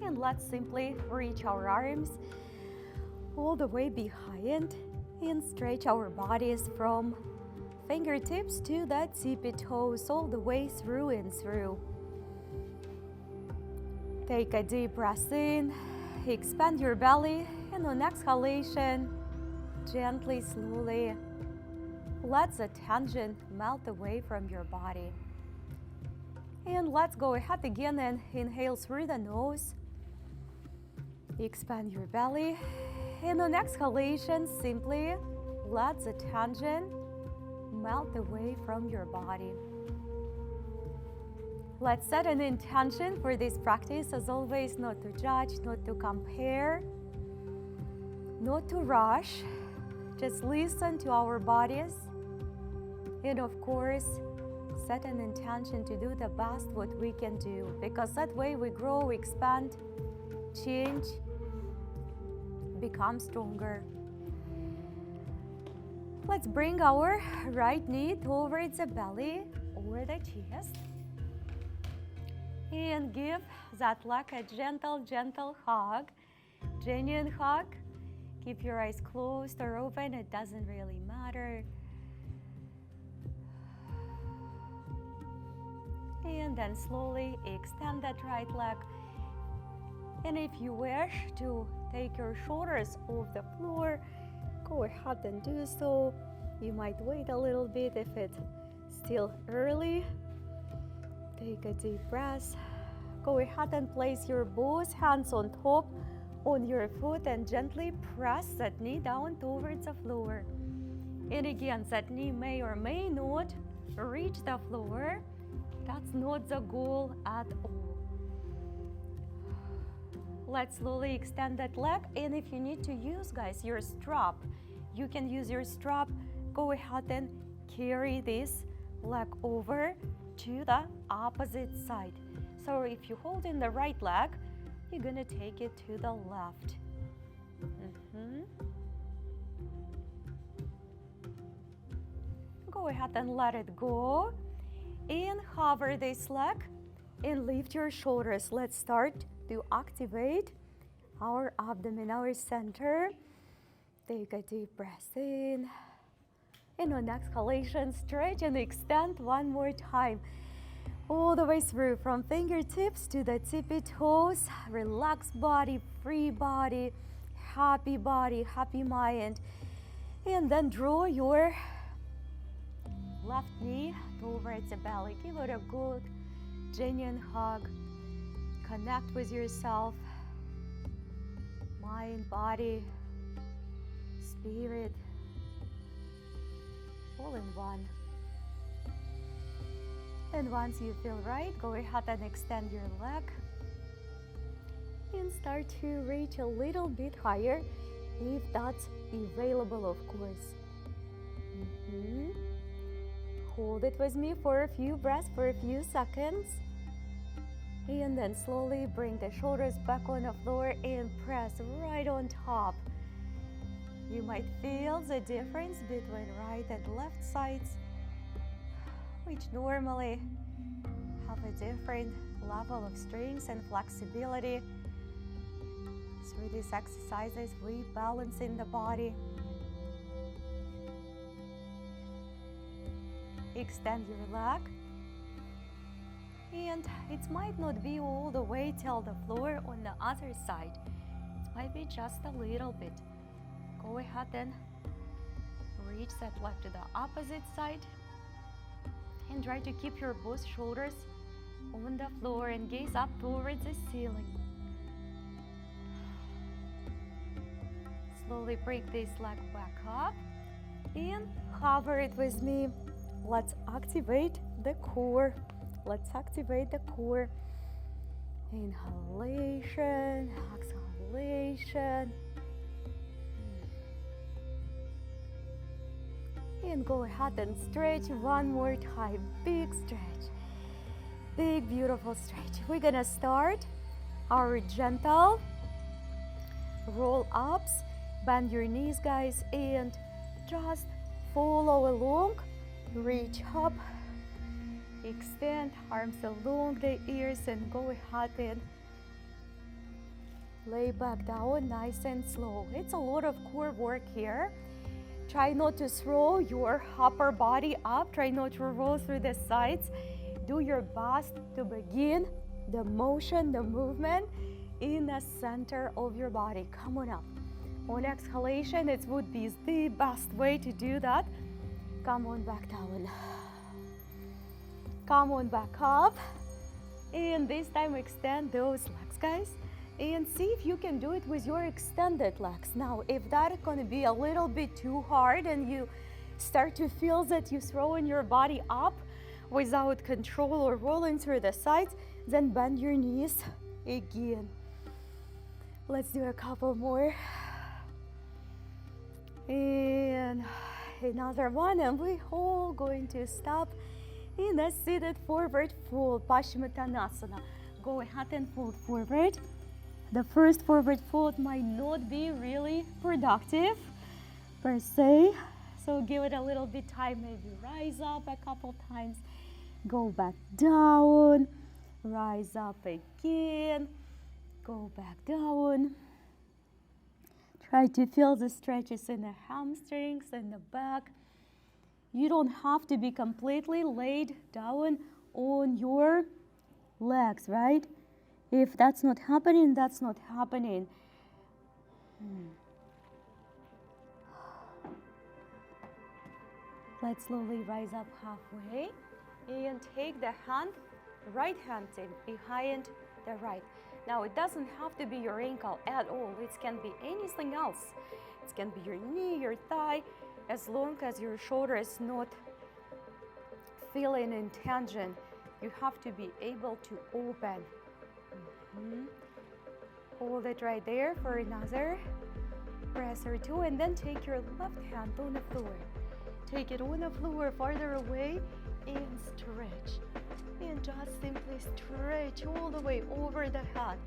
And let's simply reach our arms all the way behind and stretch our bodies from fingertips to the tippy toes all the way through and through. Take a deep breath in, expand your belly, and on exhalation, gently, slowly, let the tension melt away from your body. And let's go ahead again and inhale through the nose. Expand your belly, and on exhalation, simply let the tension melt away from your body. Let's set an intention for this practice, as always, not to judge, not to compare, not to rush. Just listen to our bodies, and of course, set an intention to do the best what we can do, because that way we grow, expand, change, become stronger. Let's bring our right knee towards the belly or the chest and give that leg a gentle hug, genuine hug. Keep your eyes closed or open, it doesn't really matter. And then slowly extend that right leg. And if you wish to take your shoulders off the floor, go ahead and do so. You might wait a little bit if it's still early. Take a deep breath. Go ahead and place your both hands on top on your foot and gently press that knee down towards the floor. And again, that knee may or may not reach the floor. That's not the goal at all. Let's slowly extend that leg, and if you need to use, guys, your strap, you can use your strap. Go ahead and carry this leg over to the opposite side. So if you hold in the right leg, you're gonna take it to the left. Go ahead and let it go. And hover this leg and lift your shoulders. Let's start to activate our abdomen, our center. Take a deep breath in. And on exhalation, stretch and extend one more time. All the way through, from fingertips to the tippy toes. Relaxed body, free body, happy mind. And then draw your left knee towards the belly. Give it a good, genuine hug. Connect with yourself. Mind, body, spirit, all in one. And once you feel right, go ahead and extend your leg. And start to reach a little bit higher, if that's available, of course. Hold it with me for a few breaths, for a few seconds. And then slowly bring the shoulders back on the floor and press right on top. You might feel the difference between right and left sides, which normally have a different level of strength and flexibility. Through these exercises, we balance in the body. Extend your leg, and it might not be all the way till the floor on the other side. It might be just a little bit. Go ahead and reach that leg to the opposite side, and try to keep your both shoulders on the floor and gaze up towards the ceiling. Slowly bring this leg back up and hover it with me. Let's activate the core. Let's activate the core. Inhalation, exhalation. And go ahead and stretch one more time. Big stretch. Big, beautiful stretch. We're gonna start our gentle roll-ups. Bend your knees, guys, and just follow along. Reach up, extend arms along the ears, and go ahead and Lay back down nice and slow. It's a lot of core work here. Try not to throw your upper body up. Try not to roll through the sides. Do your best to begin the motion, the movement in the center of your body. Come on up. On exhalation, it would be the best way to do that. Come on back down. Come on back up. And this time extend those legs, guys. And see if you can do it with your extended legs. Now, if that is going to be a little bit too hard and you start to feel that you're throwing your body up without control or rolling through the sides, then bend your knees again. Let's do a couple more. And another one, and we're all going to stop in a seated forward fold, Paschimottanasana. Go ahead and fold forward. The first forward fold might not be really productive per se, so give it a little bit time. Maybe rise up a couple times, go back down, rise up again, go back down. Try to feel the stretches in the hamstrings and the back. You don't have to be completely laid down on your legs, right? If that's not happening, that's not happening. Let's slowly rise up halfway and take the hand, right hand behind the right. Now, it doesn't have to be your ankle at all. It can be anything else. It can be your knee, your thigh, as long as your shoulder is not feeling in tension. You have to be able to open. Hold it right there for another press or two, and then take your left hand on the floor. Take it on the floor farther away and stretch. And just simply stretch all the way over the head.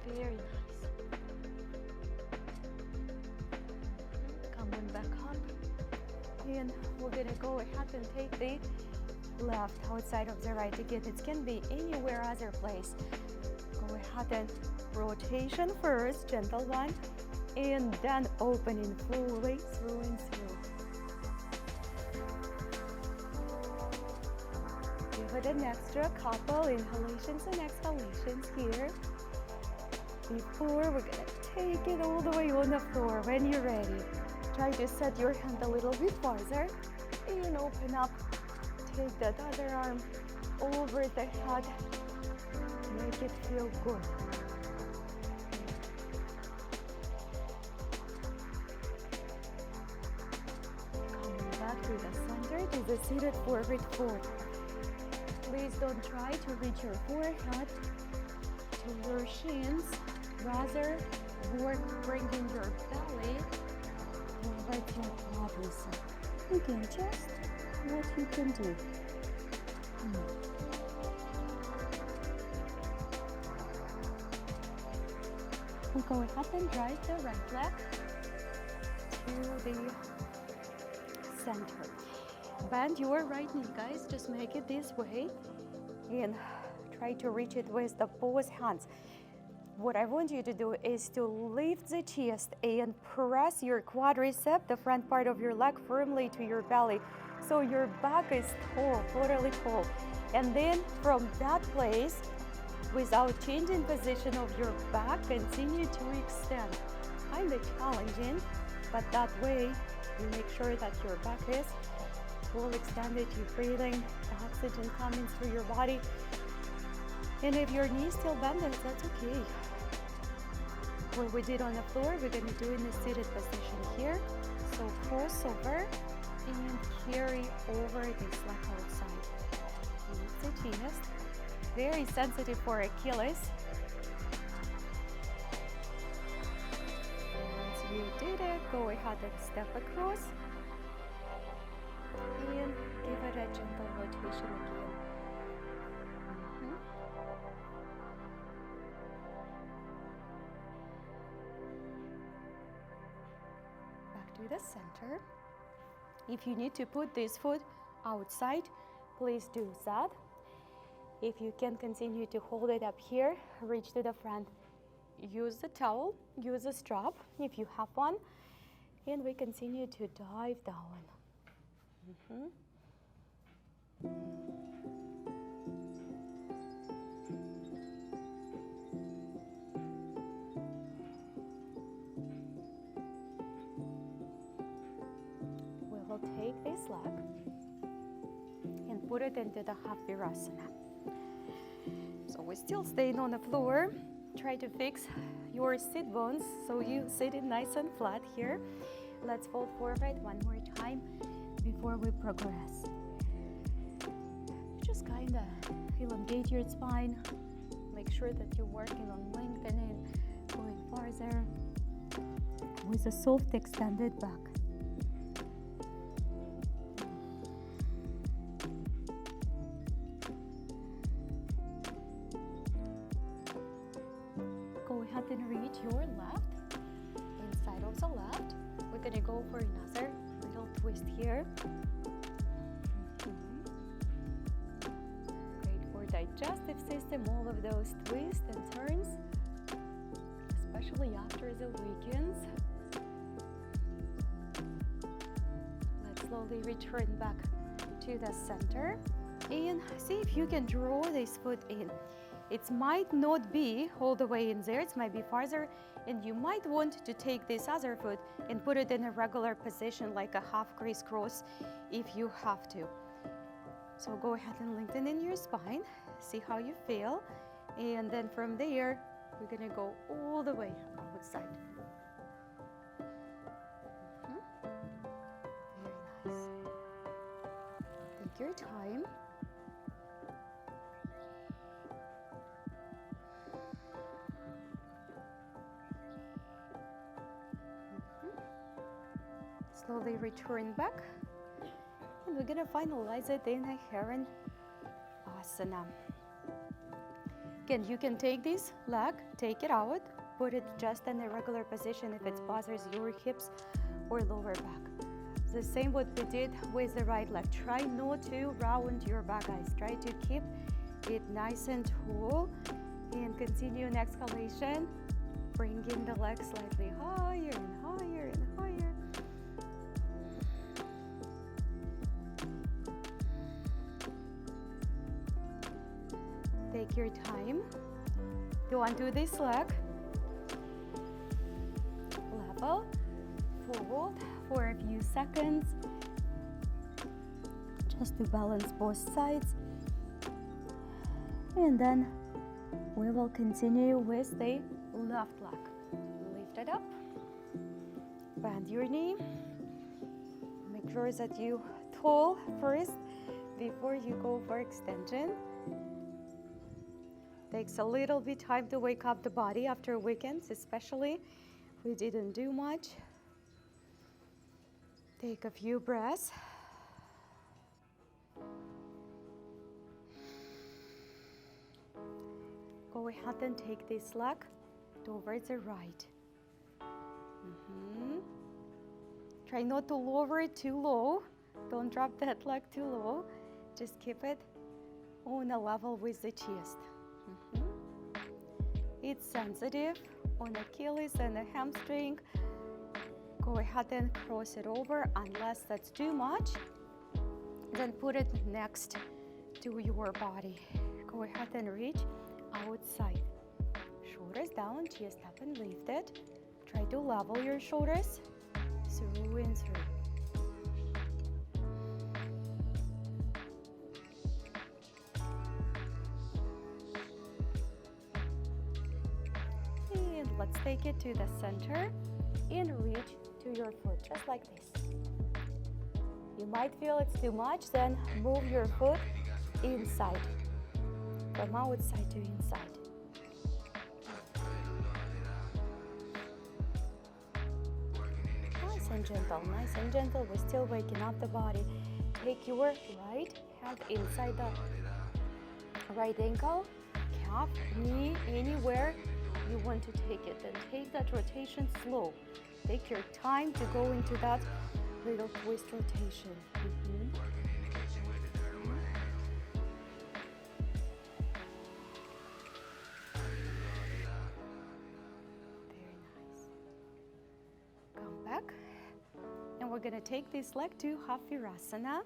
Very nice. Come on back up. And we're gonna go ahead and take the left outside of the right again. It can be anywhere other place. Go ahead and rotation first, gentle one, and then opening fully through and through. Give it an extra couple inhalations and exhalations here. Before we're gonna take it all the way on the floor. When you're ready, try to set your hand a little bit farther and open up. Take that other arm over the head. Make it feel good. Coming back to the center, to the seated forward fold. Please don't try to reach your forehead to your shins. Rather, work bringing your belly over your quadriceps. Again, just what you can do. We'll go ahead and drive the right leg to the center. Bend your right knee, guys. Just make it this way and try to reach it with the both hands. What I want you to do is to lift the chest and press your quadricep, the front part of your leg, firmly to your belly. So your back is tall, totally tall. And then from that place, without changing position of your back, continue to extend. Kind of challenging, but that way you make sure that your back is full extended, you're breathing, the oxygen coming through your body. And if your knees still bended, that's okay. What we did on the floor, we're going to do in the seated position here. So cross over and carry over this leg outside. Lift the chest. Very sensitive for Achilles. Once you did it, go ahead and step across. And give it a gentle rotation again. Back to the center. If you need to put this foot outside, please do that. If you can continue to hold it up here, reach to the front. Use the towel, use a strap if you have one, and we continue to dive down. We will take this leg and put it into the half virasana. So we're still staying on the floor. Try to fix your sit bones so you sit it nice and flat here. Let's fold forward one more time before we progress. Just kind of elongate your spine. Make sure that you're working on lengthening, going farther with a soft extended back. Go ahead and reach your left, inside of the left. We're gonna go for another little twist here. Great for digestive system, all of those twists and turns, especially after the weekends. Let's slowly return back to the center and see if you can draw this foot in. It might not be all the way in there, it might be farther, and you might want to take this other foot and put it in a regular position like a half crisscross if you have to. So go ahead and lengthen in your spine, see how you feel, and then from there we're gonna go all the way outside. Very nice. Take your time. Slowly return back, and we're gonna finalize it in a Heron Asana. Again, you can take this leg, take it out, put it just in a regular position if it bothers your hips or lower back. The same what we did with the right leg. Try not to round your back, guys. Try to keep it nice and tall, and continue in exhalation, bringing the leg slightly higher and higher and higher. Take your time to undo this leg. Level, fold for a few seconds, just to balance both sides. And then we will continue with the left leg. Lift it up, bend your knee. Make sure that you tall first before you go for extension. Takes a little bit time to wake up the body after weekends, especially if we didn't do much. Take a few breaths. Go ahead and take this leg towards the right. Try not to lower it too low. Don't drop that leg too low. Just keep it on a level with the chest. It's sensitive on Achilles and the hamstring. Go ahead and cross it over unless that's too much. Then put it next to your body. Go ahead and reach outside. Shoulders down, chest up and lift it. Try to level your shoulders through and through. Let's take it to the center and reach to your foot, just like this. You might feel it's too much, then move your foot inside, from outside to inside. Nice and gentle, nice and gentle. We're still waking up the body. Take your right hand inside the right ankle, calf, knee, anywhere you want to take it, and take that rotation slow. Take your time to go into that little twist rotation. back. And we're gonna take this leg to half virasana.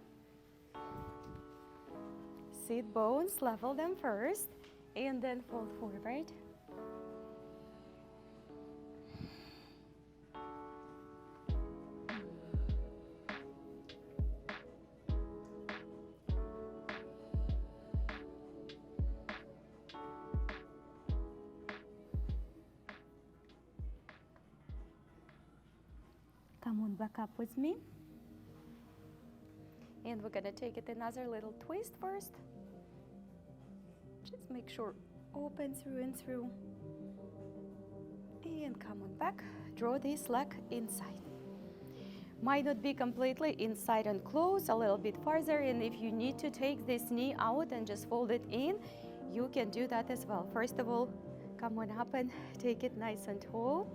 Sit bones, level them first, and then fold forward. Come on back up with me. And we're gonna take it another little twist first. Just make sure open through and through. And come on back. Draw this leg inside. Might not be completely inside and close, a little bit farther. And if you need to take this knee out and just fold it in, you can do that as well. First of all, come on up and take it nice and tall.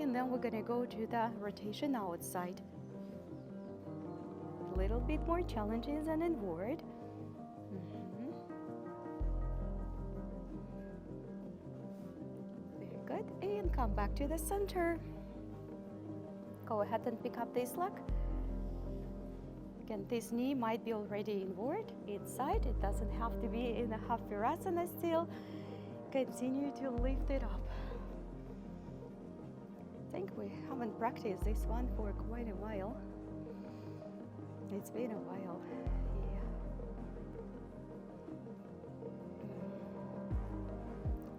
And then we're gonna go to the rotation outside. A little bit more challenges and inward. Very good. And come back to the center. Go ahead and pick up this leg. Again, this knee might be already inward, inside. It doesn't have to be in a half virasana still. Continue to lift it up. I think we haven't practiced this one for quite a while. It's been a while, yeah.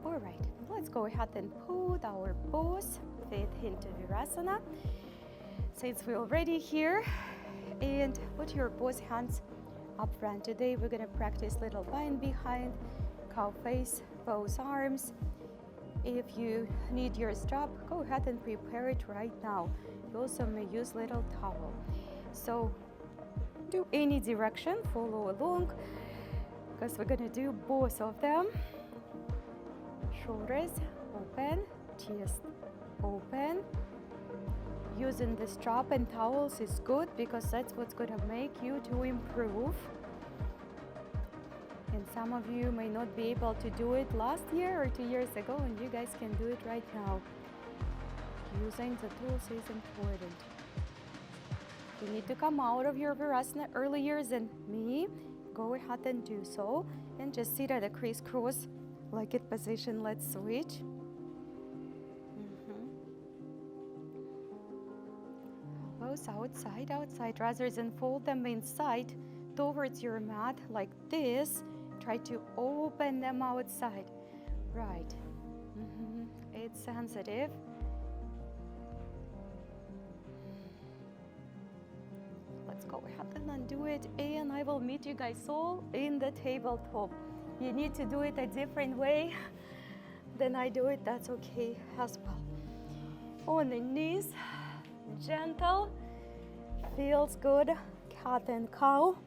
All right, let's go ahead and put our both feet into virasana. Since we're already here, and put your both hands up front. Today we're gonna practice little bind behind, cow face, both arms. If you need your strap, go ahead and prepare it right now. You also may use little towel. So do any direction, follow along, because we're gonna do both of them. Shoulders open, chest open. Using the strap and towels is good because that's what's gonna make you to improve. And some of you may not be able to do it last year or 2 years ago, and you guys can do it right now. Using the tools is important. If you need to come out of your virasana earlier than me, go ahead and do so. And just sit at a crisscross legged position. Let's switch. Both outside, rather than fold them inside towards your mat like this. Try to open them outside. Right. It's sensitive. Let's go ahead and undo it, and I will meet you guys all in the tabletop. You need to do it a different way than I do it, that's okay as well. On the knees, gentle, feels good, cat and cow.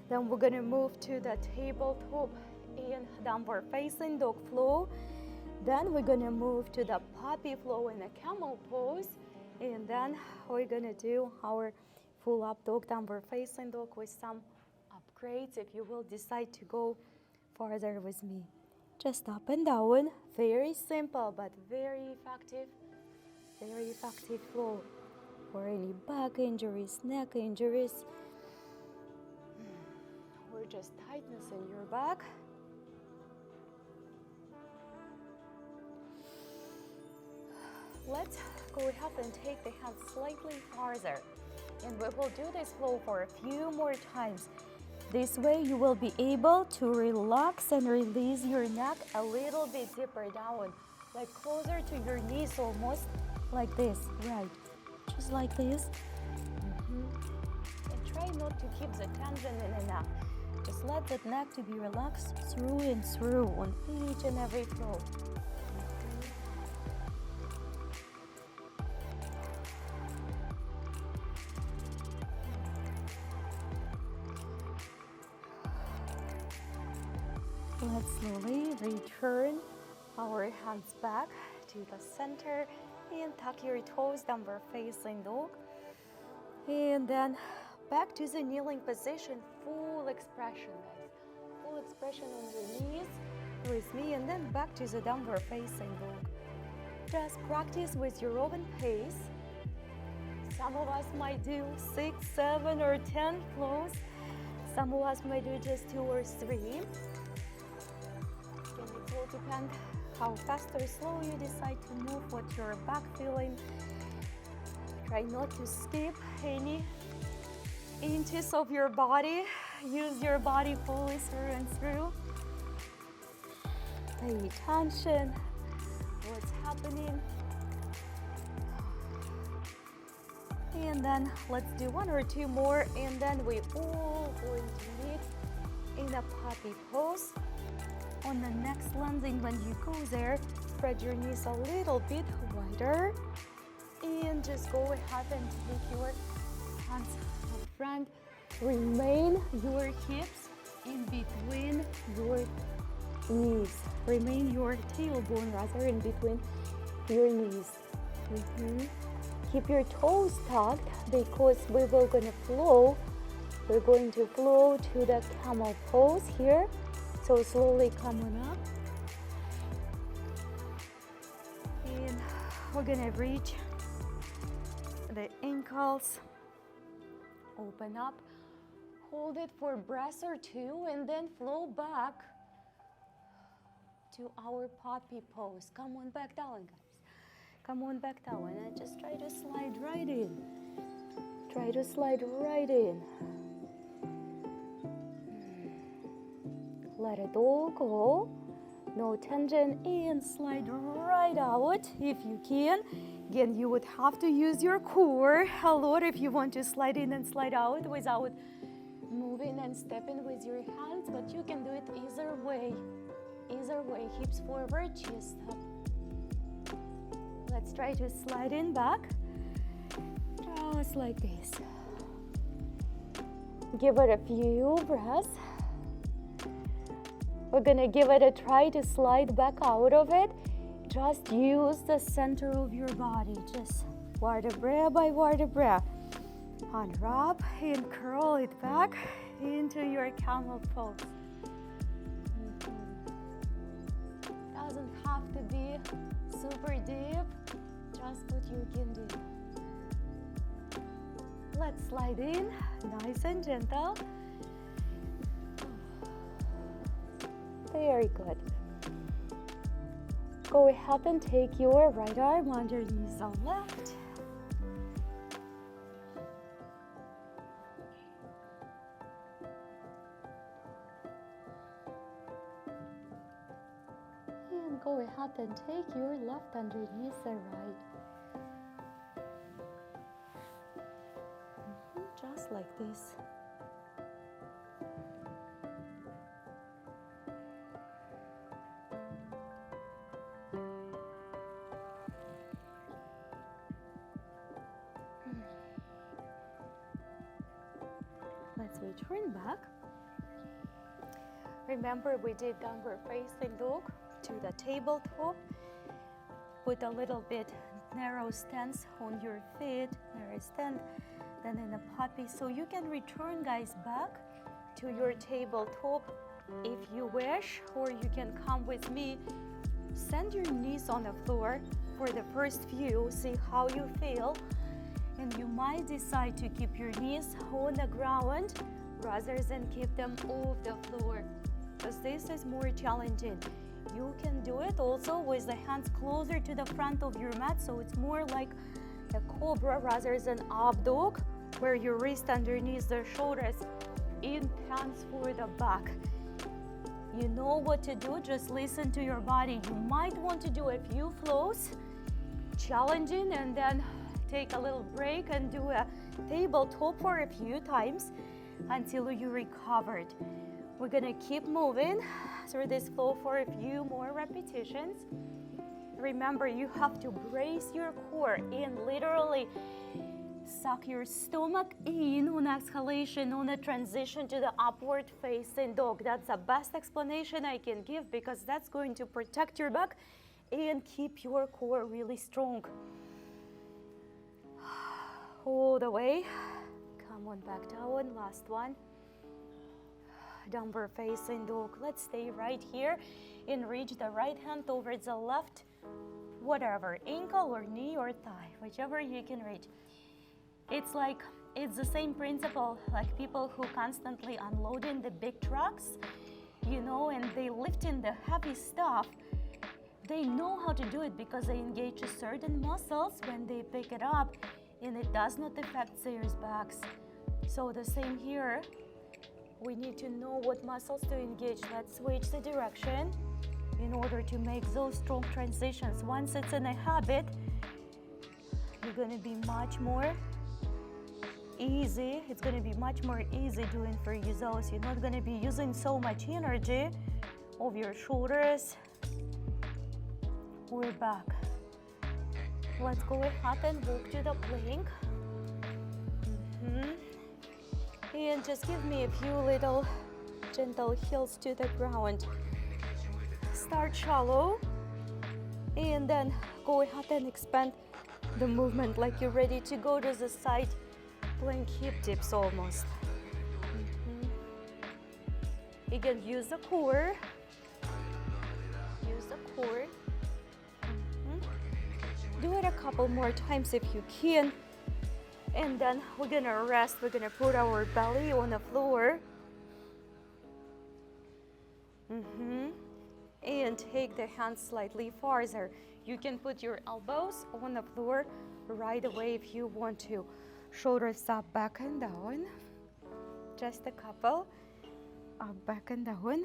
Then we're gonna move to the tabletop in downward facing dog flow. Then we're gonna move to the puppy flow in a camel pose. And then we're gonna do our full up dog, downward facing dog with some upgrades if you will decide to go farther with me. Just up and down, very simple but very effective flow for any back injuries, neck injuries, or just tightness in your back. Let's go ahead and take the hands slightly farther, and we will do this flow for a few more times. This way you will be able to relax and release your neck a little bit deeper down, like closer to your knees, almost like this, right? Just like this. And try not to keep the tension in the neck. Just let that neck to be relaxed through and through on each and every flow. Let's slowly return our hands back to the center and tuck your toes, downward facing dog. And then back to the kneeling position, full expression, guys. Full expression on your knees with me, and then back to the downward facing dog. Just practice with your own pace. Some of us might do 6, 7, or 10 flows. Some of us might do just 2 or 3. Again, it will depend how fast or slow you decide to move, what your back feeling. Try not to skip any inches of your body. Use your body fully through and through. Pay attention what's happening. And then let's do 1 or 2 more, and then we all going to meet in a puppy pose. On the next landing, when you go there, spread your knees a little bit wider, and just go ahead and take your hands up front. Remain your hips in between your knees. Remain your tailbone rather in between your knees. Keep your toes tucked because we will gonna flow. We're going to flow to the camel pose here. So slowly come on up. And we're gonna reach the ankles. Open up. Hold it for a breath or 2 and then flow back to our puppy pose. Come on back down, guys. Come on back down and just try to slide right in. Try to slide right in. Let it all go. No tension, and slide right out if you can. Again, you would have to use your core a lot if you want to slide in and slide out without moving and stepping with your hands, but you can do it either way. Either way, hips forward, chest up. Let's try to slide in back, just like this. Give it a few breaths. We're gonna give it a try to slide back out of it. Just use the center of your body, just vertebra by vertebra. Unwrap and curl it back into your camel pose. Doesn't have to be super deep, just what you can do. Let's slide in, nice and gentle. Very good. Go ahead and take your right arm underneath the left. And go ahead and take your left underneath the right. Just like this. Let's return back. Remember, we did downward facing dog to the tabletop. Put a little bit narrow stance on your feet, narrow stand, then in a puppy. So you can return, guys, back to your tabletop if you wish, or you can come with me. Send your knees on the floor for the first few, see how you feel. And you might decide to keep your knees on the ground rather than keep them off the floor, because this is more challenging. You can do it also with the hands closer to the front of your mat, so it's more like a cobra rather than up dog, where your wrist underneath the shoulders, in hands for the back. You know what to do, just listen to your body. You might want to do a few flows, challenging, and then take a little break and do a tabletop for a few times until you recovered. We're gonna keep moving through this flow for a few more repetitions. Remember, you have to brace your core and literally suck your stomach in on exhalation, on a transition to the upward facing dog. That's the best explanation I can give, because that's going to protect your back and keep your core really strong. All the way. Come on back down. Last one. Downward facing dog. Let's stay right here and reach the right hand over the left whatever, ankle or knee or thigh, whichever you can reach. It's the same principle like people who constantly unloading the big trucks, you know, and they lifting the heavy stuff. They know how to do it because they engage certain muscles when they pick it up, and it does not affect their backs. So the same here, we need to know what muscles to engage. Let's switch the direction in order to make those strong transitions. Once it's in a habit, you're going to be much more easy. It's going to be much more easy doing for you those. You're not going to be using so much energy of your shoulders or back. Let's go ahead and walk to the plank. And just give me a few little gentle heels to the ground. Start shallow and then go ahead and expand the movement like you're ready to go to the side. Plank hip dips almost. Again, use the core. Use the core. Do it a couple more times if you can. And then we're gonna rest. We're gonna put our belly on the floor. And take the hands slightly farther. You can put your elbows on the floor right away if you want to. Shoulders up, back and down. Just a couple. Up, back and down.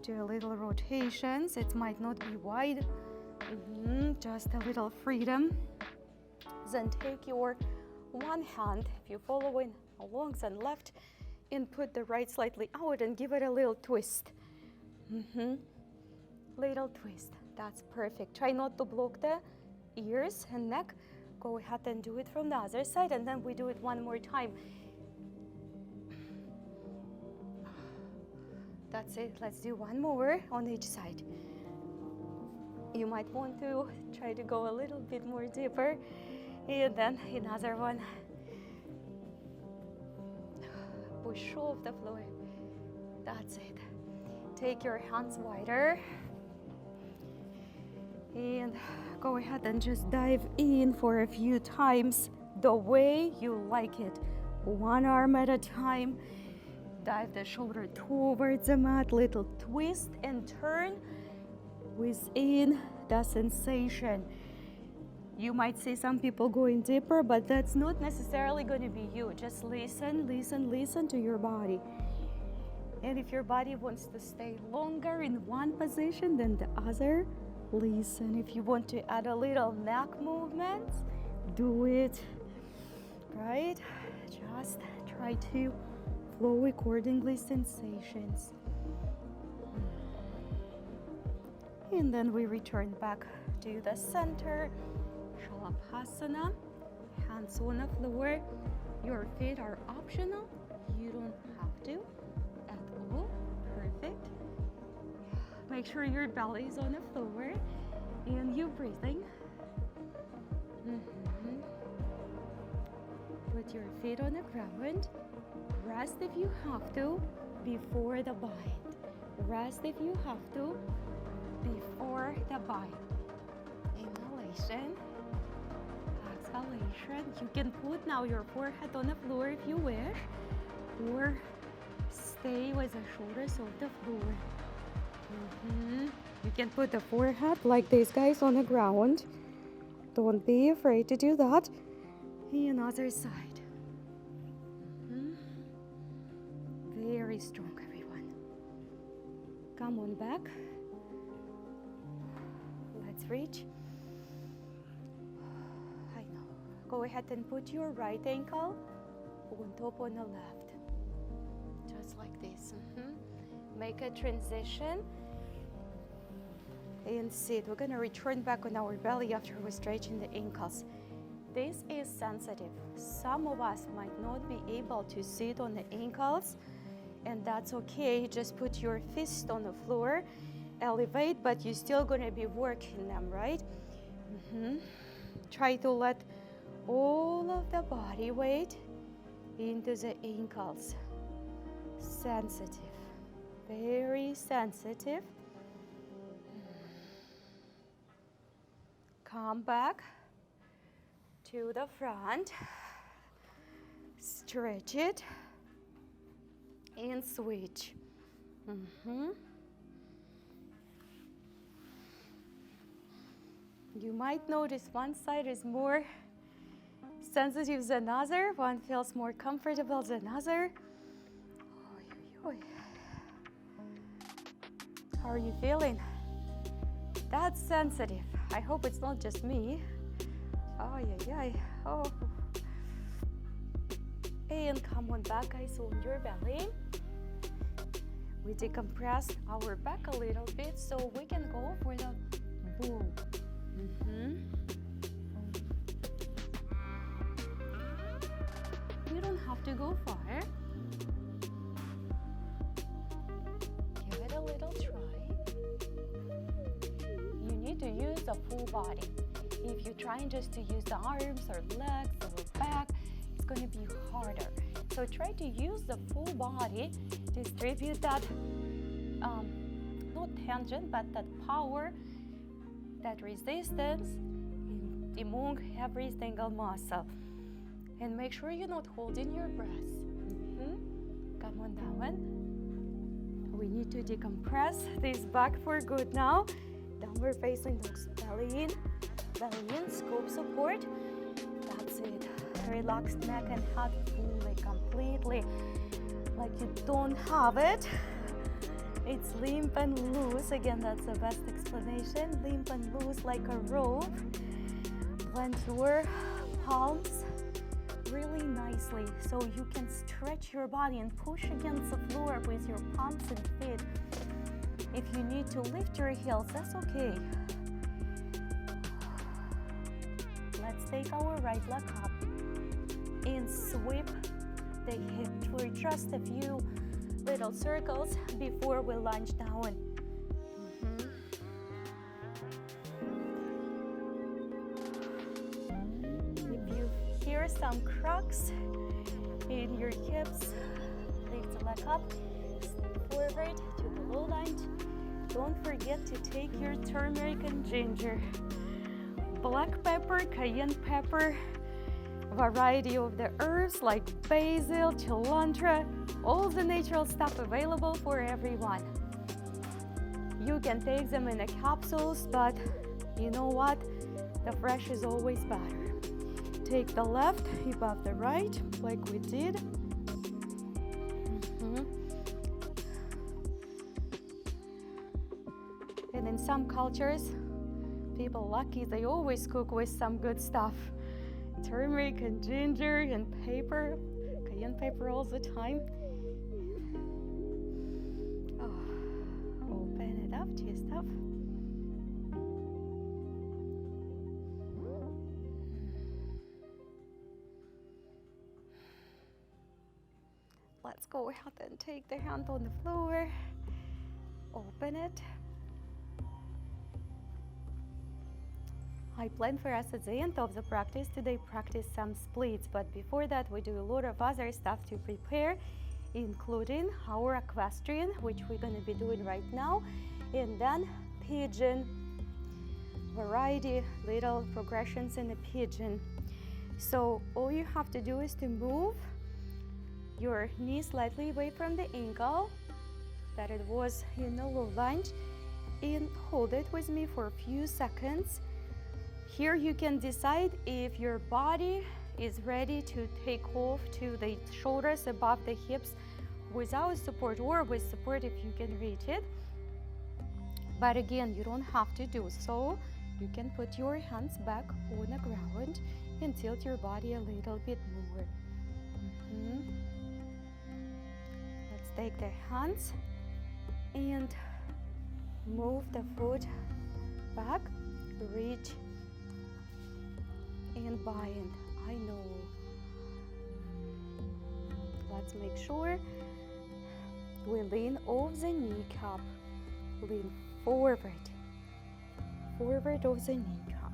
Do a little rotations. It might not be wide. Just a little freedom. Then take your one hand, if you're following along, then left, and put the right slightly out and give it a little twist. Little twist. That's perfect. Try not to block the ears and neck. Go ahead and do it from the other side, and then we do it one more time. That's it. Let's do one more on each side. You might want to try to go a little bit more deeper, and then another one. Push off the floor. That's it. Take your hands wider and go ahead and just dive in for a few times the way you like it. One arm at a time. Dive the shoulder towards the mat, little twist and turn within the sensation. You might see some people going deeper, but that's not necessarily going to be you. Just listen, listen, listen to your body. And if your body wants to stay longer in one position than the other, listen. If you want to add a little neck movement, do it. Right? Just try to flow accordingly, sensations. And then we return back to the center. Shalabhasana. Hands on the floor. Your feet are optional. You don't have to at all. Perfect. Make sure your belly is on the floor and you're breathing. Put your feet on the ground. Rest if you have to before the bind. Rest if you have to before the bind. Inhalation. Exhalation. You can put now your forehead on the floor if you wish, or stay with the shoulders off the floor. You can put the forehead like this, guys, on the ground. Don't be afraid to do that. And other side. Very strong, everyone. Come on back. Let's reach. I know. Go ahead and put your right ankle on top on the left. Just like this. Make a transition. And sit. We're going to return back on our belly after we're stretching the ankles. This is sensitive. Some of us might not be able to sit on the ankles, and that's okay. Just put your fist on the floor, elevate, but you're still going to be working them, right? Try to let all of the body weight into the ankles. Sensitive, very sensitive. Come back to the front. Stretch it and switch. You might notice one side is more sensitive than another. One feels more comfortable than another. How are you feeling? That's sensitive. I hope it's not just me. Oh. And come on back, guys, on your belly. We decompress our back a little bit so we can go for the boom. You don't have to go far. Give it a little try. You need to use the full body. If you're trying just to use the arms or legs or back, it's going to be harder. So try to use the full body, distribute that, not tension, but that power, that resistance among every single muscle. And make sure you're not holding your breath. Come on down. We need to decompress this back for good now. Downward facing dog, belly in, scoop support. That's it. Relaxed neck and head fully, completely, like you don't have it. It's limp and loose. Again, that's the best explanation. Limp and loose like a rope. Plant your palms really nicely so you can stretch your body and push against the floor with your palms and feet. If you need to lift your heels, that's okay. Let's take our right leg up and sweep the hip through just a few little circles before we lunge down. If you hear some cracks in your hips, lift the leg up, forward to the low lunge. Don't forget to take your turmeric and ginger, black pepper, cayenne pepper, variety of the herbs like basil, cilantro, all the natural stuff available for everyone. You can take them in capsules, but you know what? The fresh is always better. Take the left above the right, like we did. And in some cultures, people lucky, they always cook with some good stuff. Turmeric and ginger and pepper, cayenne pepper all the time. Open it up, chest up. Let's go ahead and take the hand on the floor. Open it. I plan for us at the end of the practice today practice some splits, but before that we do a lot of other stuff to prepare, including our equestrian, which we're going to be doing right now, and then pigeon, variety little progressions in the pigeon. So all you have to do is to move your knee slightly away from the ankle that it was in the low lunge, and hold it with me for a few seconds. Here you can decide if your body is ready to take off to the shoulders above the hips without support or with support if you can reach it. But again, you don't have to do so. You can put your hands back on the ground and tilt your body a little bit more. Let's take the hands and move the foot back, reach and bind. I know. Let's make sure we lean off the kneecap. Lean forward of the kneecap.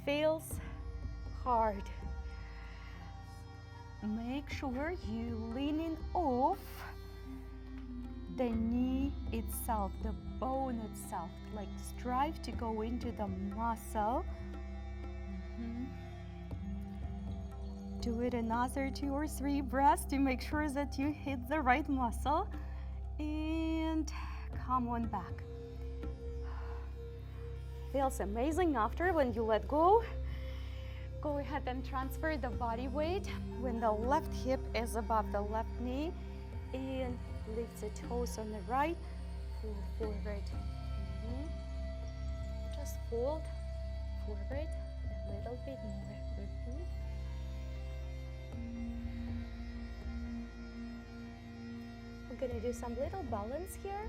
Feels hard. Make sure you leaning off the knee itself. itself, the bone itself, like strive to go into the muscle. Do it another 2 or 3 breaths to make sure that you hit the right muscle. And come on back. Feels amazing after when you let go. Go ahead and transfer the body weight when the left hip is above the left knee, and lift the toes on the right, fold forward. Just fold forward a little bit more. We're gonna do some little balance here.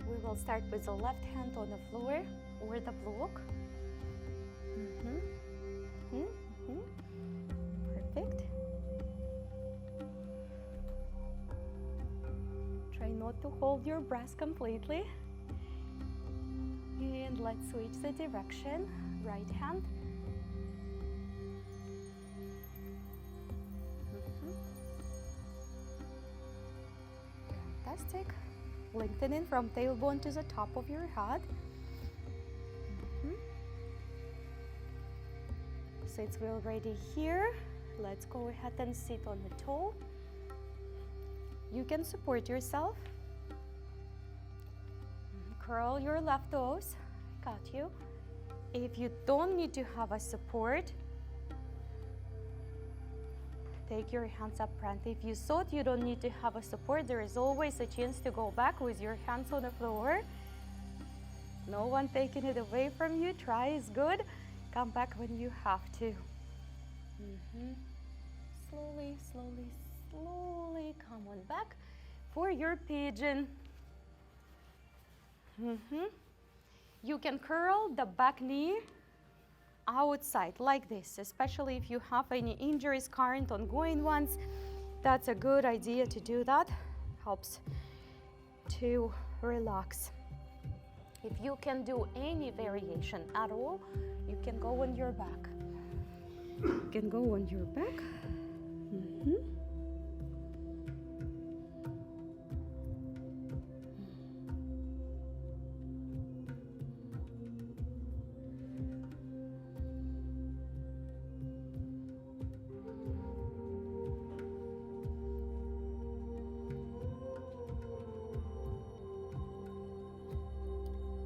We will start with the left hand on the floor or the block. Perfect. Try not to hold your breath completely. And let's switch the direction. Right hand. Fantastic. Lengthening from tailbone to the top of your head. Since we're already here, let's go ahead and sit on the toe. You can support yourself. Curl your left toes. Got you. If you don't need to have a support, take your hands up front. If you thought you don't need to have a support, there is always a chance to go back with your hands on the floor. No one taking it away from you. Try is good. Come back when you have to. Slowly, slowly, slowly come on back for your pigeon. You can curl the back knee outside like this, especially if you have any injuries, current ongoing ones. That's a good idea to do that. Helps to relax. If you can do any variation at all, you can go on your back. You can go on your back.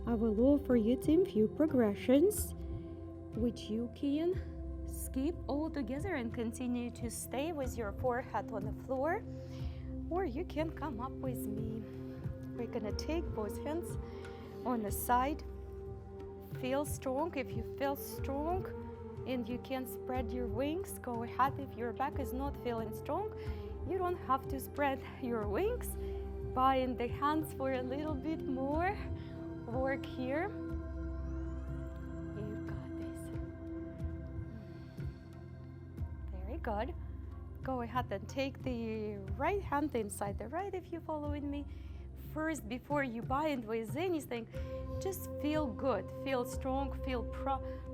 I will offer you a few progressions which you can skip altogether and continue to stay with your forehead on the floor, or you can come up with me. We're gonna take both hands on the side. Feel strong. If you feel strong and you can spread your wings, go ahead. If your back is not feeling strong, you don't have to spread your wings. Bind the hands for a little bit more. Work here. You've got this. Very good. Go ahead and take the right hand inside the right if you're following me. First, before you bind with anything, just feel good, feel strong, feel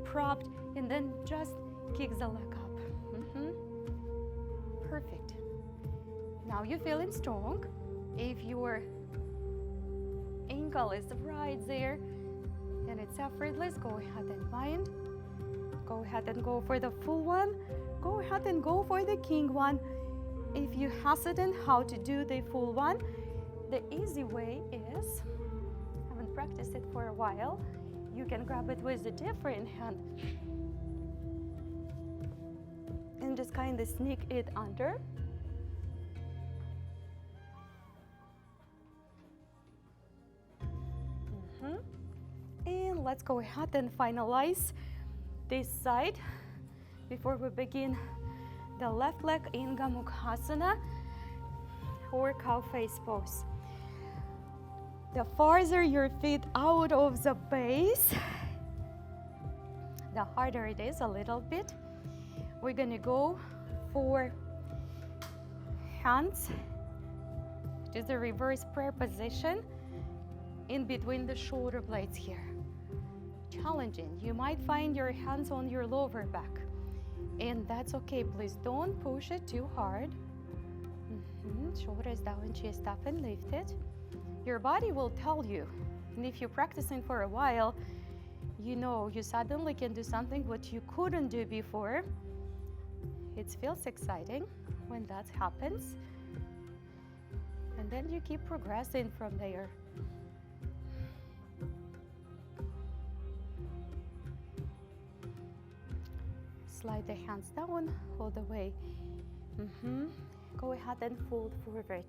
propped, and then just kick the leg up. Perfect. Now you're feeling strong. If your ankle is right there and it's effortless, go ahead and bind. Go ahead and go for the full one. Go ahead and go for the king one. If you hesitant how to do the full one, the easy way is, I haven't practiced it for a while, you can grab it with a different hand and just kind of sneak it under. And let's go ahead and finalize this side before we begin the left leg in Gomukhasana or cow face pose. The farther your feet out of the base, the harder it is a little bit. We're gonna go for hands to the reverse prayer position in between the shoulder blades here. Challenging. You might find your hands on your lower back, and that's okay. Please don't push it too hard. Shoulders down, chest up and lifted. Your body will tell you. And if you're practicing for a while, you know you suddenly can do something what you couldn't do before. It feels exciting when that happens. And then you keep progressing from there. Slide the hands down all the way. Go ahead and fold forward.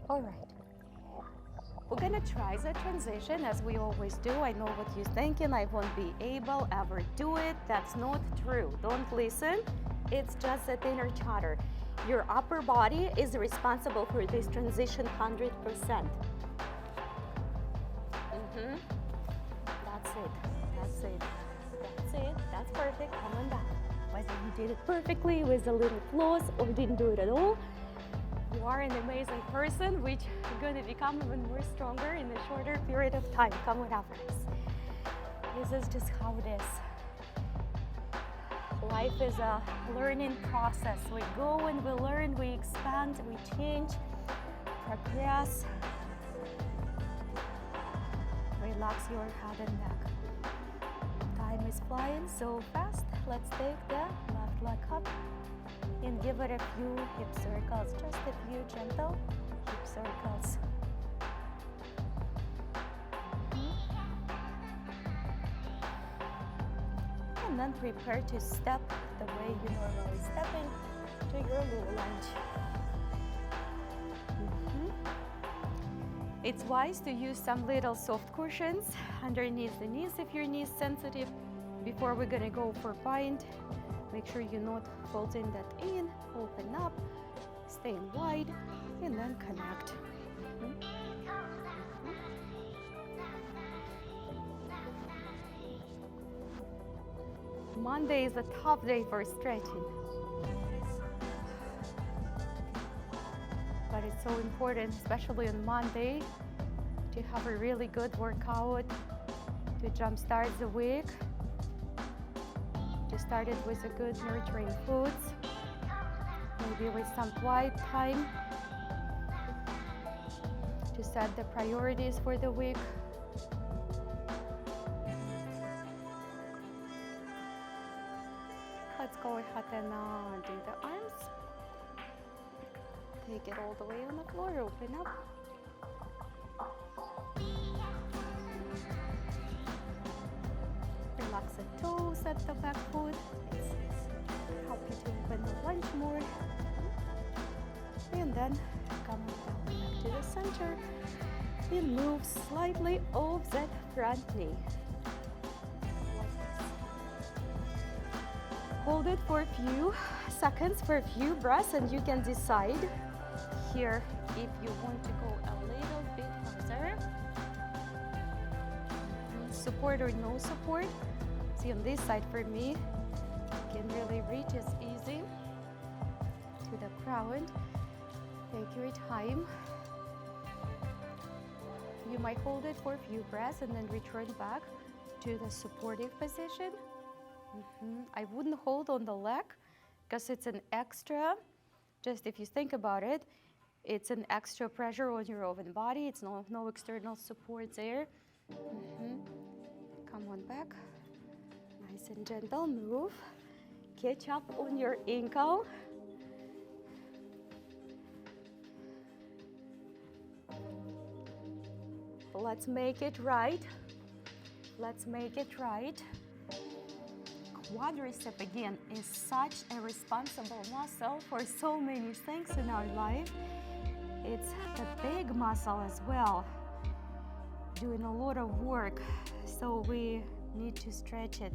All right. We're gonna try the transition as we always do. I know what you're thinking, I won't be able ever do it. That's not true. Don't listen. It's just that inner chatter. Your upper body is responsible for this transition 100%. That's it. That's it. That's it. That's perfect. Come on back. Whether you did it perfectly with a little flaws or didn't do it at all, you are an amazing person, which is going to become even more stronger in a shorter period of time. Come with us. This is just how it is. Life is a learning process. We go and we learn, we expand, we change, progress. Relax your head and neck. Time is flying so fast. Let's take the left leg up and give it a few hip circles, just a few gentle hip circles. And then prepare to step the way you normally stepping to your low lunge. It's wise to use some little soft cushions underneath the knees if your knee is sensitive. Before we're gonna go for bind, make sure you're not folding that in, open up, staying wide, and then connect. Monday is a tough day for stretching. But it's so important, especially on Monday, to have a really good workout, to jumpstart the week, to start it with a good nurturing foods, maybe with some quiet time, to set the priorities for the week. Let's go ahead and do the arms. Take it all the way on the floor, open up. Relax the toes at the back foot. Help you to open the lunge more. And then come down back to the center and move slightly off that front knee. Hold it for a few seconds, for a few breaths, and you can decide here if you want to go a little bit further. Support or no support. See, on this side for me, you can really reach as easy to the ground. Take your time. You might hold it for a few breaths and then return back to the supportive position. I wouldn't hold on the leg because it's an extra, just if you think about it, it's an extra pressure on your own body. It's no external support there. Come on back. Nice and gentle move. Catch up on your ankle. Let's make it right. Let's make it right. Quadricep again is such a responsible muscle for so many things in our life. It's a big muscle as well, doing a lot of work, so we need to stretch it.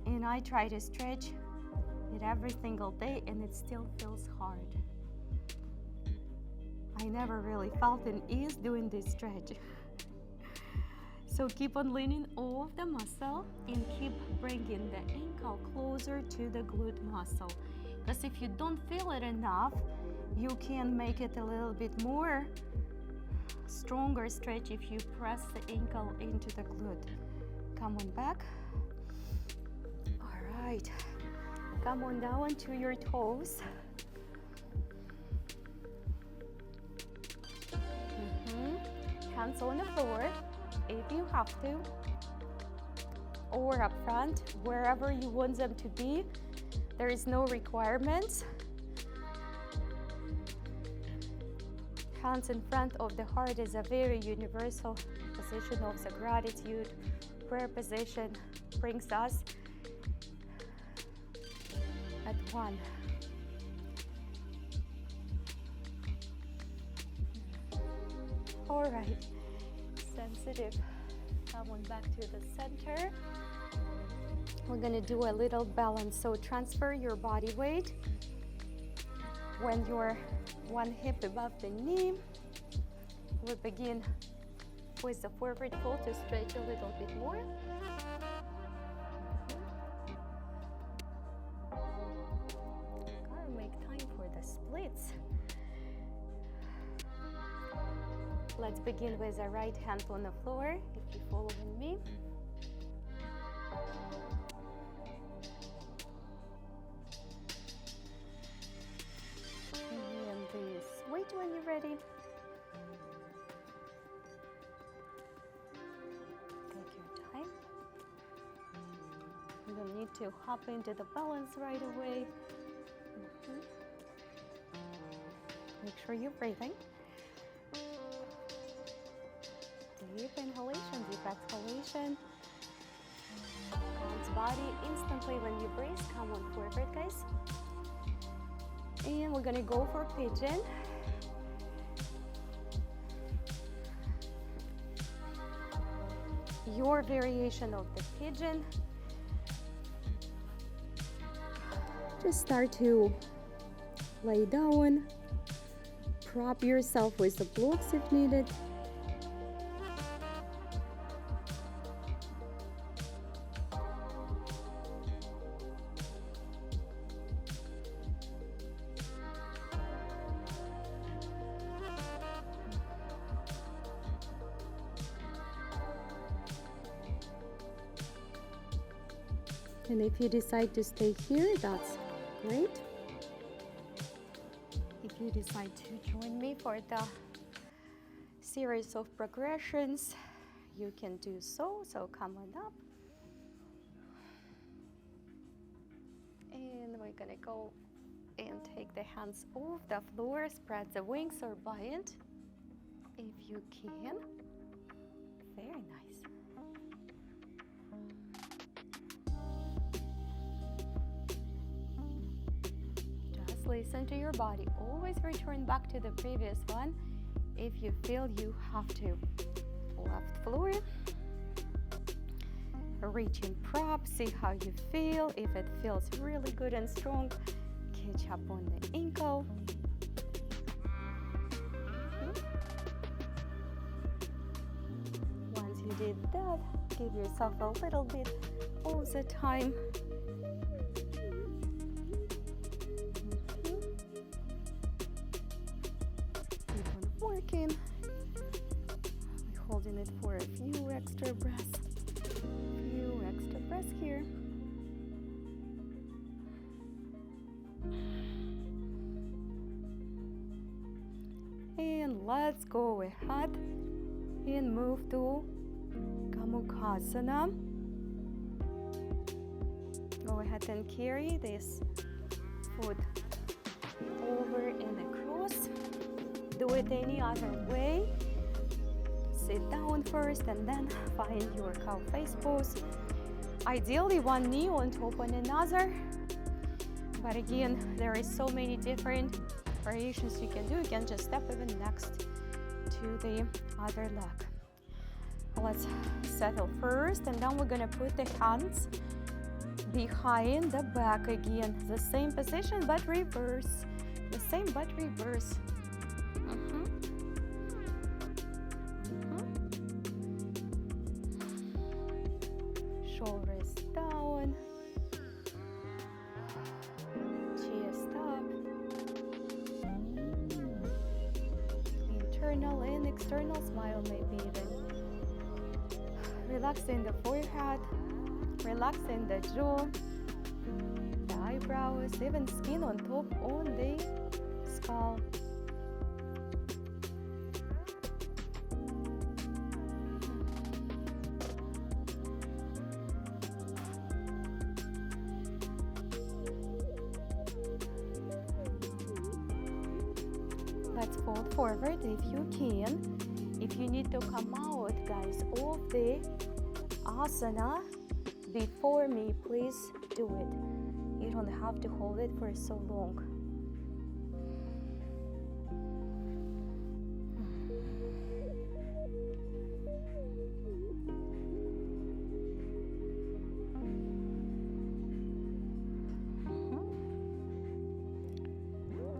And I try to stretch it every single day and it still feels hard. I never really felt an ease doing this stretch. So keep on leaning off the muscle and keep bringing the ankle closer to the glute muscle. Because if you don't feel it enough, you can make it a little bit more stronger stretch if you press the ankle into the glute. Come on back. All right. Come on down to your toes. Hands on the floor if you have to, or up front, wherever you want them to be. There is no requirements. Hands in front of the heart is a very universal position of the gratitude. Prayer position brings us at one. All right, sensitive. Come on back to the center. We're gonna do a little balance. So transfer your body weight when you're one hip above the knee. We begin with the forward fold to stretch a little bit more. Gotta make time for the splits. Let's begin with the right hand on the floor, if you're following me. And this, wait when you're ready. Take your time. You don't need to hop into the balance right away. Make sure you're breathing. Deep inhalation, deep exhalation. Counts body instantly when you breathe. Come on forward, guys. And we're gonna go for pigeon. Your variation of the pigeon. Just start to lay down. Prop yourself with the blocks if needed. And if you decide to stay here, that's great. If you decide to join me for the series of progressions, you can do so. So come on up. And we're gonna go and take the hands off the floor, spread the wings or bind if you can. Very nice. Listen to your body. Always return back to the previous one if you feel you have to. Left floor. Reach in prop. See how you feel. If it feels really good and strong, catch up on the ankle. Once you did that, give yourself a little bit of the time. Working. We're holding it for a few extra breaths. Here. And let's go ahead and move to Kamukhasana. Go ahead and carry this foot over and across. Do it any other way. Sit down first and then find your cow face pose. Ideally one knee on top of another. But again, there is so many different variations you can do. You can just step even next to the other leg. Let's settle first, and then we're gonna put the hands behind the back again. The same position but reverse. The same but reverse. internal and external smile, maybe even. Relaxing the forehead, relaxing the jaw, the eyebrows, even skin on top on the skull. Let's fold forward if you can. If you need to come out, guys, of the asana before me, please do it. You don't have to hold it for so long.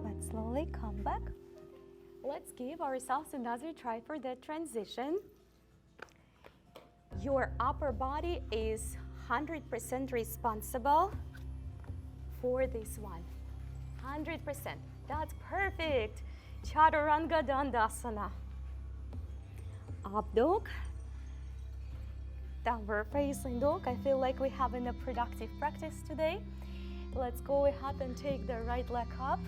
Let's slowly come back. Let's give ourselves another try for the transition. Your upper body is 100% responsible for this one. 100%. That's perfect. Chaturanga Dandasana. Up dog. Downward facing dog. I feel like we're having a productive practice today. Let's go ahead and take the right leg up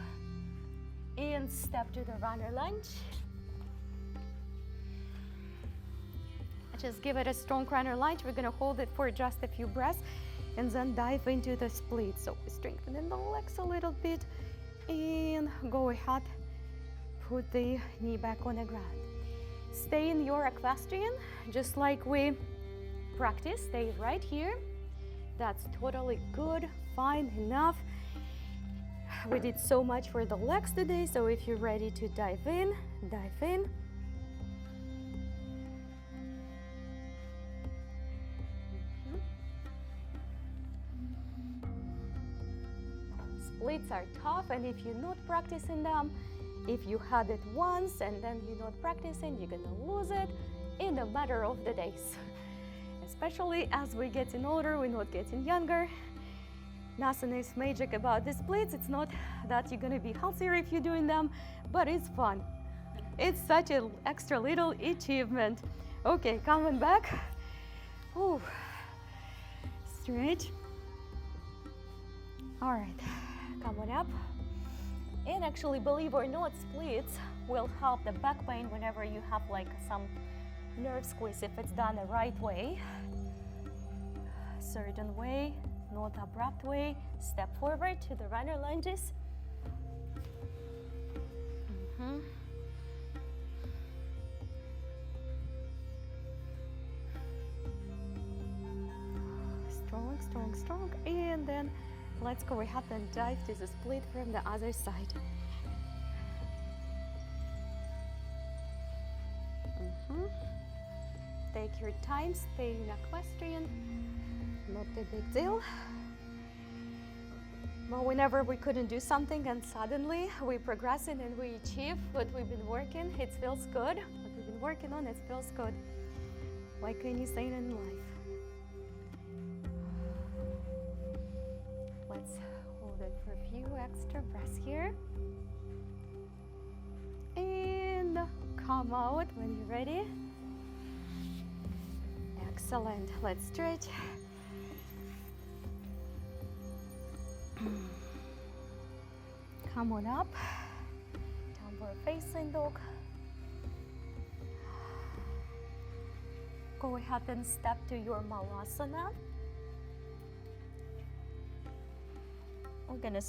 and step to the runner lunge. Just give it a strong runner lunge. We're gonna hold it for just a few breaths and then dive into the split. So strengthening the legs a little bit and go ahead, put the knee back on the ground. Stay in your equestrian, just like we practice. Stay right here. That's totally good, fine enough. We did so much for the legs today, so if you're ready to dive in, dive in. Splits are tough, and if you're not practicing them, if you had it once and then you're not practicing, you're gonna lose it in a matter of the days. Especially as we're getting older, we're not getting younger. Nothing is magic about the splits. It's not that you're gonna be healthier if you're doing them, but it's fun. It's such an extra little achievement. Okay, coming back. Ooh. Stretch. All right, come on up. And actually, believe or not, splits will help the back pain whenever you have like some nerve squeeze if it's done the right way. Certain way, not abrupt way. Step forward to the runner lunges. Strong, strong, strong. And then let's go ahead and dive to the split from the other side. Take your time, stay in equestrian. Not a big deal. But whenever we couldn't do something and suddenly we progress and we achieve what we've been working, it feels good. What we've been working on, it feels good. Like anything in life. Let's hold it for a few extra breaths here. And come out when you're ready. Excellent. Let's stretch. Come on up. Downward facing dog. Go ahead and step to your Malasana. We're gonna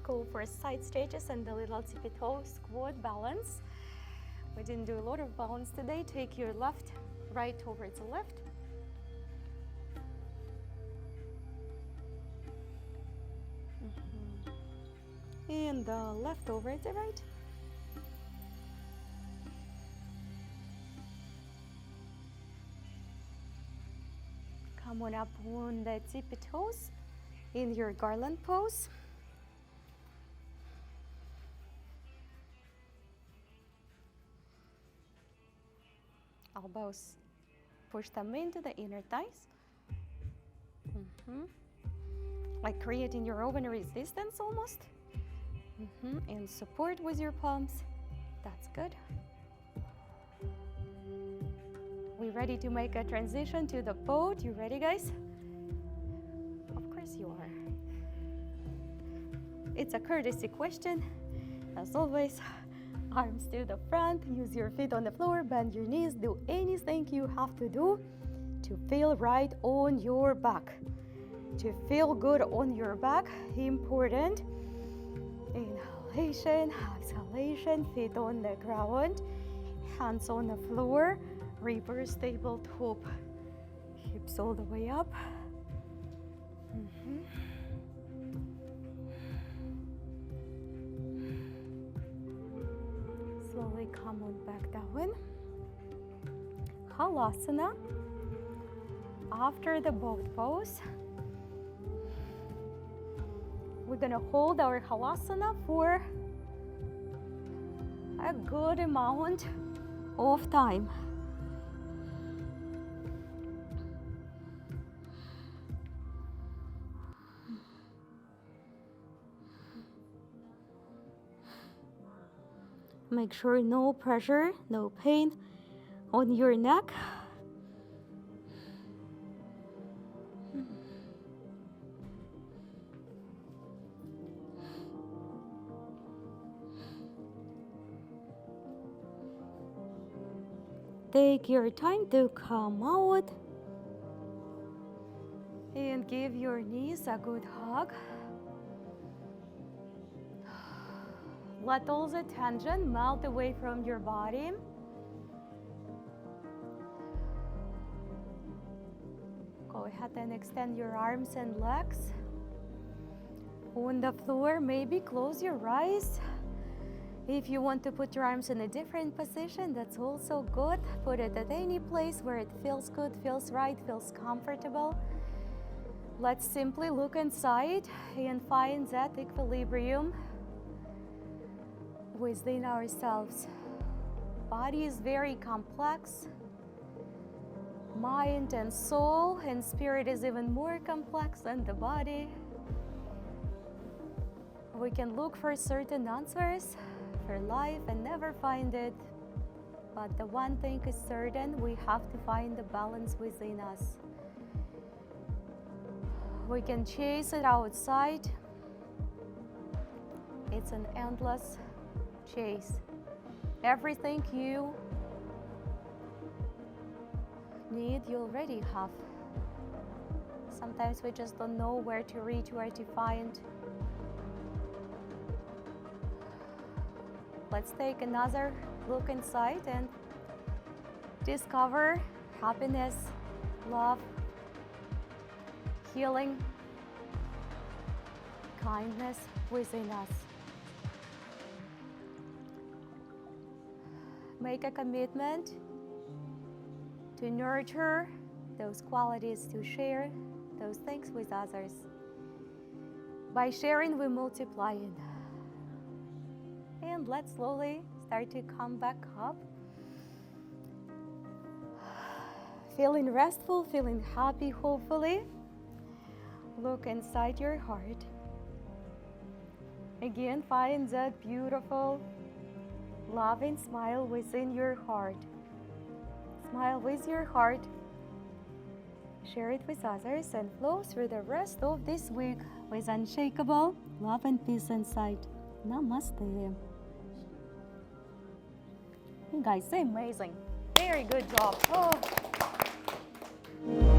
go for side stretches and the little tippy toe squat balance. We didn't do a lot of balance today. Take your left, right towards the left. And the left over the right. Come on up on the tippy toes in your Garland pose. Elbows, push them into the inner thighs. Like creating your own resistance almost. And support with your palms. That's good. We're ready to make a transition to the boat. You ready, guys? Of course you are. It's a courtesy question. As always, arms to the front, use your feet on the floor, bend your knees, do anything you have to do to feel right on your back. To feel good on your back, important. Inhalation, exhalation, feet on the ground, hands on the floor, reverse tabletop, hips all the way up. Slowly come on back down. Halasana. After the boat pose, we're gonna hold our halasana for a good amount of time. Make sure no pressure, no pain on your neck. Take your time to come out and give your knees a good hug. Let all the tension melt away from your body. Go ahead and extend your arms and legs. On the floor, maybe close your eyes. If you want to put your arms in a different position, that's also good. Put it at any place where it feels good, feels right, feels comfortable. Let's simply look inside and find that equilibrium within ourselves. Body is very complex. Mind and soul and spirit is even more complex than the body. We can look for certain answers for life and never find it. But the one thing is certain, we have to find the balance within us. We can chase it outside. It's an endless chase. Everything you need, you already have. Sometimes we just don't know where to reach, where to find. Let's take another look inside and discover happiness, love, healing, kindness within us. Make a commitment to nurture those qualities, to share those things with others. By sharing, we multiply it. And let's slowly start to come back up. Feeling restful, feeling happy, hopefully. Look inside your heart. Again, find that beautiful, loving smile within your heart. Smile with your heart. Share it with others and flow through the rest of this week with unshakable love and peace inside. Namaste. You guys are amazing. Very good job. Oh.